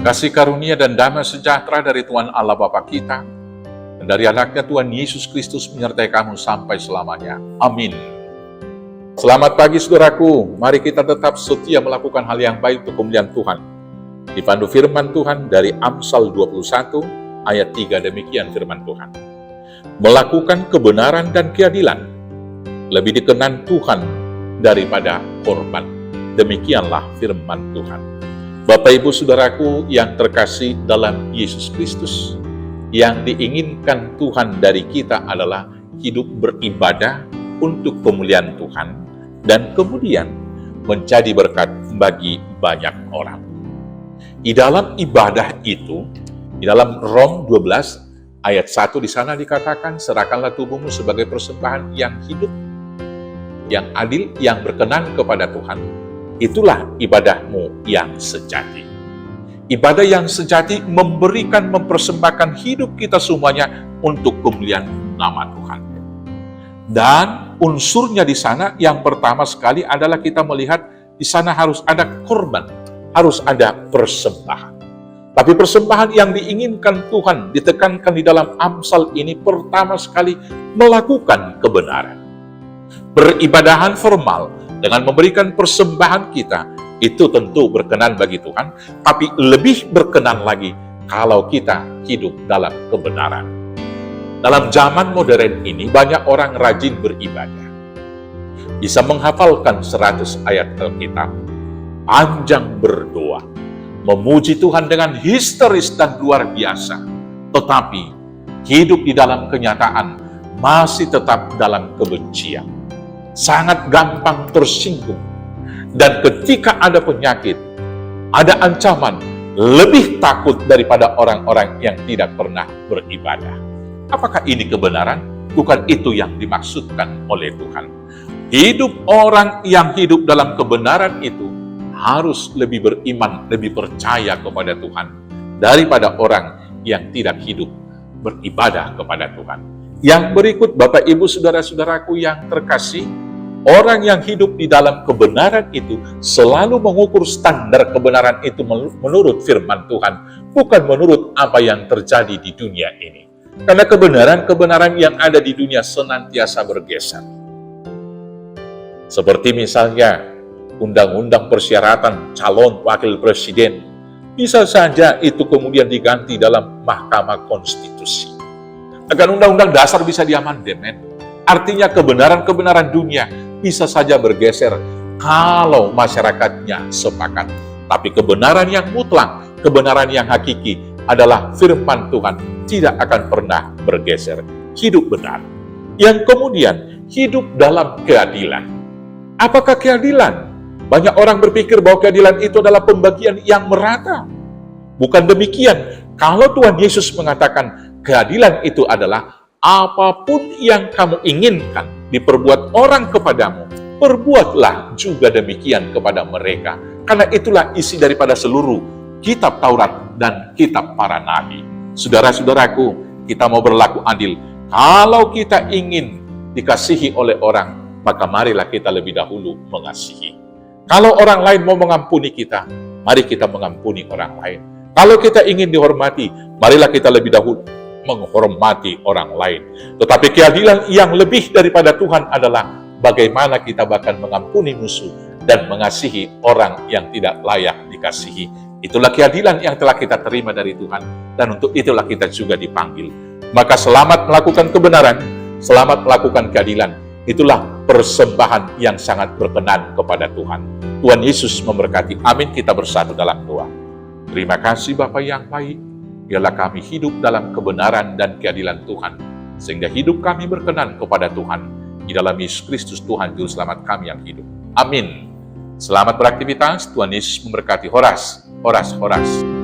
Kasih karunia dan damai sejahtera dari Tuhan Allah Bapa kita, dan dari anaknya Tuhan Yesus Kristus menyertai kamu sampai selamanya. Amin. Selamat pagi saudaraku, mari kita tetap setia melakukan hal yang baik untuk kemuliaan Tuhan. Dipandu firman Tuhan dari Amsal 21 ayat 3, demikian firman Tuhan. Melakukan kebenaran dan keadilan lebih dikenan Tuhan daripada korban. Demikianlah firman Tuhan. Bapak Ibu Saudaraku yang terkasih dalam Yesus Kristus, yang diinginkan Tuhan dari kita adalah hidup beribadah untuk kemuliaan Tuhan dan kemudian menjadi berkat bagi banyak orang. Di dalam ibadah itu, di dalam Rom 12 ayat 1 di sana dikatakan, serahkanlah tubuhmu sebagai persembahan yang hidup, yang adil, yang berkenan kepada Tuhan. Itulah ibadahmu yang sejati. Ibadah yang sejati mempersembahkan hidup kita semuanya untuk kemuliaan nama Tuhan. Dan unsurnya di sana yang pertama sekali adalah kita melihat di sana harus ada korban, harus ada persembahan. Tapi persembahan yang diinginkan Tuhan ditekankan di dalam Amsal ini pertama sekali melakukan kebenaran. Beribadahan formal dengan memberikan persembahan kita, itu tentu berkenan bagi Tuhan, tapi lebih berkenan lagi kalau kita hidup dalam kebenaran. Dalam zaman modern ini, banyak orang rajin beribadah. Bisa menghafalkan 100 ayat Alkitab, panjang berdoa, memuji Tuhan dengan histeris dan luar biasa. Tetapi, hidup di dalam kenyataan masih tetap dalam kebencian. Sangat gampang tersinggung. Dan ketika ada penyakit, ada ancaman, lebih takut daripada orang-orang yang tidak pernah beribadah. Apakah ini kebenaran? Bukan itu yang dimaksudkan oleh Tuhan. Hidup orang yang hidup dalam kebenaran itu harus lebih beriman, lebih percaya kepada Tuhan daripada orang yang tidak hidup beribadah kepada Tuhan. Yang berikut, Bapak Ibu Saudara-saudaraku yang terkasih, orang yang hidup di dalam kebenaran itu selalu mengukur standar kebenaran itu menurut firman Tuhan, bukan menurut apa yang terjadi di dunia ini. Karena kebenaran-kebenaran yang ada di dunia senantiasa bergeser. Seperti misalnya undang-undang persyaratan calon wakil presiden, bisa saja itu kemudian diganti dalam Mahkamah Konstitusi. Agar undang-undang dasar bisa diamandemen. Artinya kebenaran-kebenaran dunia bisa saja bergeser kalau masyarakatnya sepakat. Tapi kebenaran yang mutlak, kebenaran yang hakiki adalah firman Tuhan tidak akan pernah bergeser. Hidup benar. Yang kemudian hidup dalam keadilan. Apakah keadilan? Banyak orang berpikir bahwa keadilan itu adalah pembagian yang merata. Bukan demikian. Kalau Tuhan Yesus mengatakan keadilan itu adalah apapun yang kamu inginkan diperbuat orang kepadamu, perbuatlah juga demikian kepada mereka. Karena itulah isi daripada seluruh kitab Taurat dan kitab para nabi. Saudara-saudaraku, kita mau berlaku adil. Kalau kita ingin dikasihi oleh orang, maka marilah kita lebih dahulu mengasihi. Kalau orang lain mau mengampuni kita, mari kita mengampuni orang lain. Kalau kita ingin dihormati, marilah kita lebih dahulu menghormati orang lain. Tetapi keadilan yang lebih daripada Tuhan adalah bagaimana kita bahkan mengampuni musuh dan mengasihi orang yang tidak layak dikasihi. Itulah keadilan yang telah kita terima dari Tuhan, dan untuk itulah kita juga dipanggil. Maka selamat melakukan kebenaran, selamat melakukan keadilan. Itulah persembahan yang sangat berkenan kepada Tuhan. Tuhan Yesus memberkati. Amin. Kita bersatu dalam doa. Terima kasih Bapa yang baik. Biarlah kami hidup dalam kebenaran dan keadilan Tuhan, sehingga hidup kami berkenan kepada Tuhan. Di dalam Yesus Kristus Tuhan Juru Selamat kami yang hidup. Amin. Selamat beraktivitas. Tuhan Yesus memberkati. Horas, horas, horas.